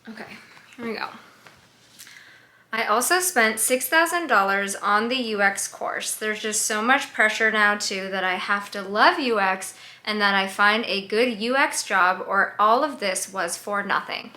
Okay, here we go. I also spent $6,000 on the UX course. There's just so much pressure now too that I have to love UX and that I find a good UX job, or all of this was for nothing.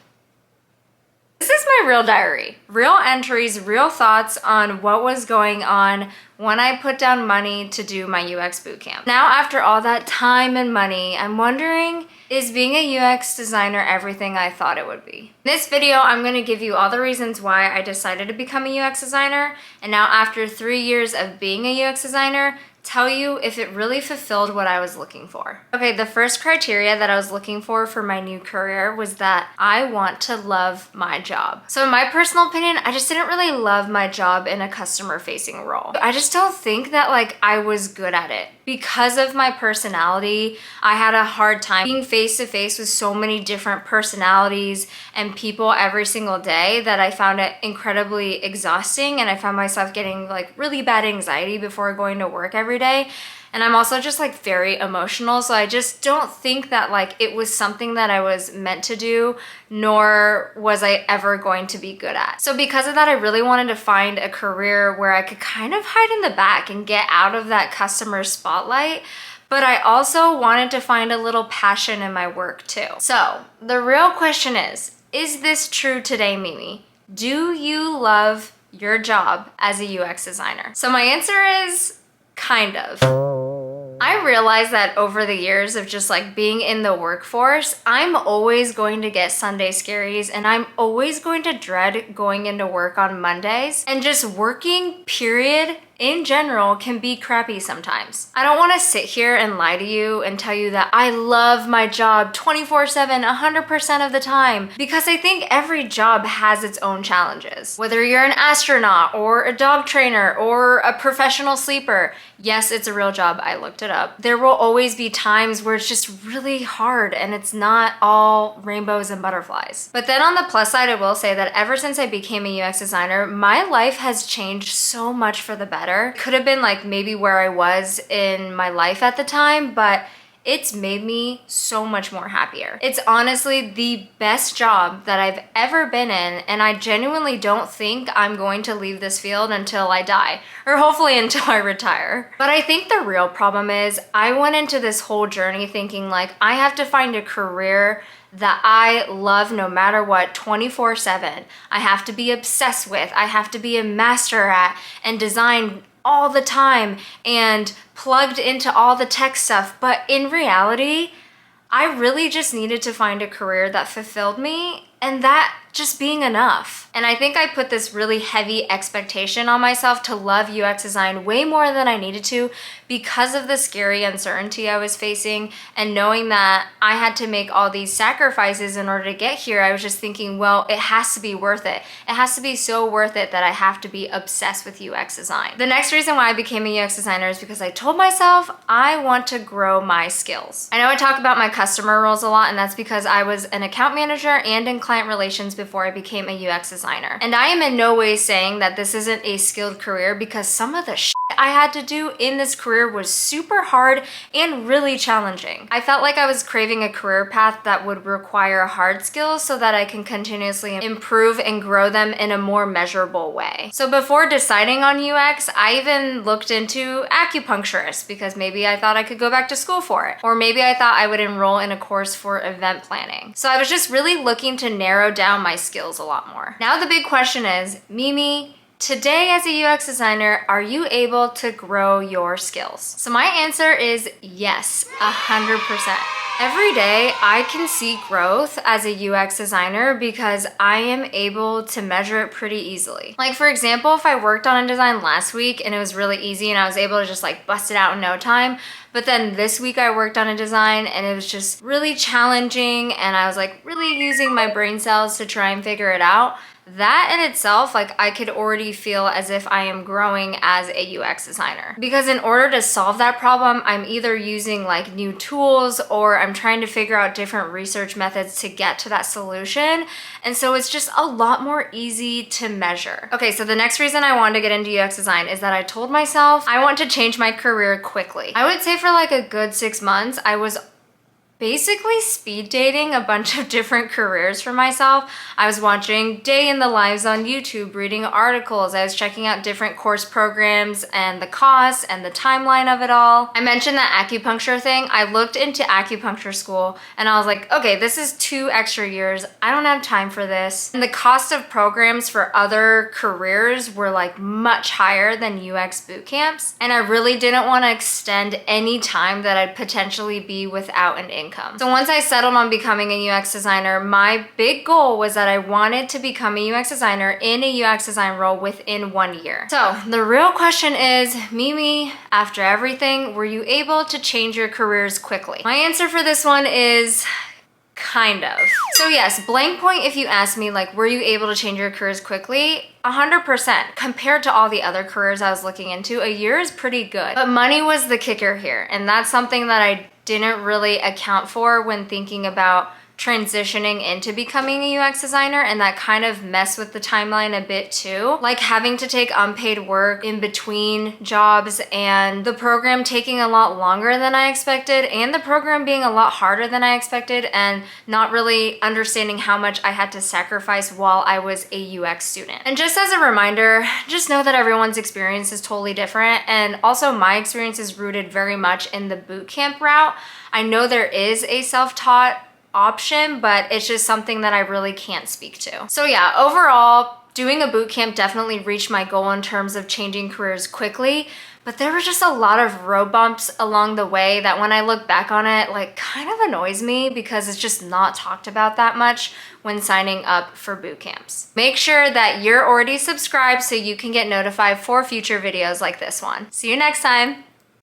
This is my real diary. Real entries, real thoughts on what was going on when I put down money to do my UX bootcamp. Now, after all that time and money, I'm wondering, is being a UX designer everything I thought it would be? In this video, I'm gonna give you all the reasons why I decided to become a UX designer, and now after 3 years of being a UX designer, tell you if it really fulfilled what I was looking for. Okay, the first criteria that I was looking for my new career was that I want to love my job. So in my personal opinion, I just didn't really love my job in a customer-facing role. I just don't think that I was good at it. Because of my personality, I had a hard time being face-to-face with so many different personalities and people every single day that I found it incredibly exhausting, and I found myself getting really bad anxiety before going to work every day. And I'm also just very emotional, so I just don't think that it was something that I was meant to do, nor was I ever going to be good at. So because of that, I really wanted to find a career where I could kind of hide in the back and get out of that customer spotlight. But I also wanted to find a little passion in my work too. So the real question is this true today, Mimi? Do you love your job as a UX designer? So my answer is kind of. I realized that over the years of just being in the workforce, I'm always going to get Sunday scaries, and I'm always going to dread going into work on Mondays, and just working, period, in general can be crappy sometimes. I don't want to sit here and lie to you and tell you that I love my job 24/7, 100% of the time, because I think every job has its own challenges. Whether you're an astronaut or a dog trainer or a professional sleeper, yes, it's a real job. I looked it up. There will always be times where it's just really hard and it's not all rainbows and butterflies. But then on the plus side, I will say that ever since I became a UX designer, my life has changed so much for the better. Could have been maybe where I was in my life at the time, but it's made me so much more happier. It's honestly the best job that I've ever been in, and I genuinely don't think I'm going to leave this field until I die, or hopefully until I retire. But I think the real problem is I went into this whole journey thinking I have to find a career that I love no matter what, 24/7. I have to be obsessed with, I have to be a master at, and design all the time and plugged into all the tech stuff. But in reality, I really just needed to find a career that fulfilled me, and that just being enough. And I think I put this really heavy expectation on myself to love UX design way more than I needed to because of the scary uncertainty I was facing, and knowing that I had to make all these sacrifices in order to get here. I was just thinking, well, it has to be worth it. It has to be so worth it that I have to be obsessed with UX design. The next reason why I became a UX designer is because I told myself I want to grow my skills. I know I talk about my customer roles a lot, and that's because I was an account manager and in client relations before I became a UX designer. And I am in no way saying that this isn't a skilled career, because some of the shit I had to do in this career was super hard and really challenging. I felt like I was craving a career path that would require hard skills so that I can continuously improve and grow them in a more measurable way. So before deciding on UX, I even looked into acupuncturist because maybe I thought I could go back to school for it. Or maybe I thought I would enroll in a course for event planning. So I was just really looking to narrow down my skills a lot more. Now the big question is, Mimi, today as a UX designer, are you able to grow your skills? So my answer is yes, 100%. Every day I can see growth as a UX designer because I am able to measure it pretty easily. For example, if I worked on a design last week and it was really easy and I was able to just bust it out in no time, but then this week I worked on a design and it was just really challenging and I was really using my brain cells to try and figure it out, that in itself, I could already feel as if I am growing as a UX designer. Because in order to solve that problem, I'm either using new tools or I'm trying to figure out different research methods to get to that solution. And so it's just a lot more easy to measure. Okay, so the next reason I wanted to get into UX design is that I told myself I want to change my career quickly. I would say for a good 6 months, I was basically speed dating a bunch of different careers for myself. I was watching day in the lives on YouTube, reading articles. I was checking out different course programs and the costs and the timeline of it all. I mentioned that acupuncture thing. I looked into acupuncture school and I was like, okay, this is 2 extra years. I don't have time for this. And the cost of programs for other careers were like much higher than UX boot camps. And I really didn't want to extend any time that I'd potentially be without an income. So once I settled on becoming a UX designer, my big goal was that I wanted to become a UX designer in a UX design role within 1 year. So the real question is, Mimi, after everything, were you able to change your careers quickly? My answer for this one is kind of. So yes, blank point if you ask me, like, were you able to change your careers quickly? 100%. Compared to all the other careers I was looking into, a year is pretty good. But money was the kicker here, and that's something that I didn't really account for when thinking about transitioning into becoming a UX designer, and that kind of messed with the timeline a bit too. Like having to take unpaid work in between jobs and the program taking a lot longer than I expected and the program being a lot harder than I expected, and not really understanding how much I had to sacrifice while I was a UX student. And just as a reminder, just know that everyone's experience is totally different, and also my experience is rooted very much in the bootcamp route. I know there is a self-taught option, but it's just something that I really can't speak to. So yeah, overall, doing a bootcamp definitely reached my goal in terms of changing careers quickly, but there were just a lot of road bumps along the way that when I look back on it, like kind of annoys me because it's just not talked about that much when signing up for boot camps. Make sure that you're already subscribed so you can get notified for future videos like this one. See you next time.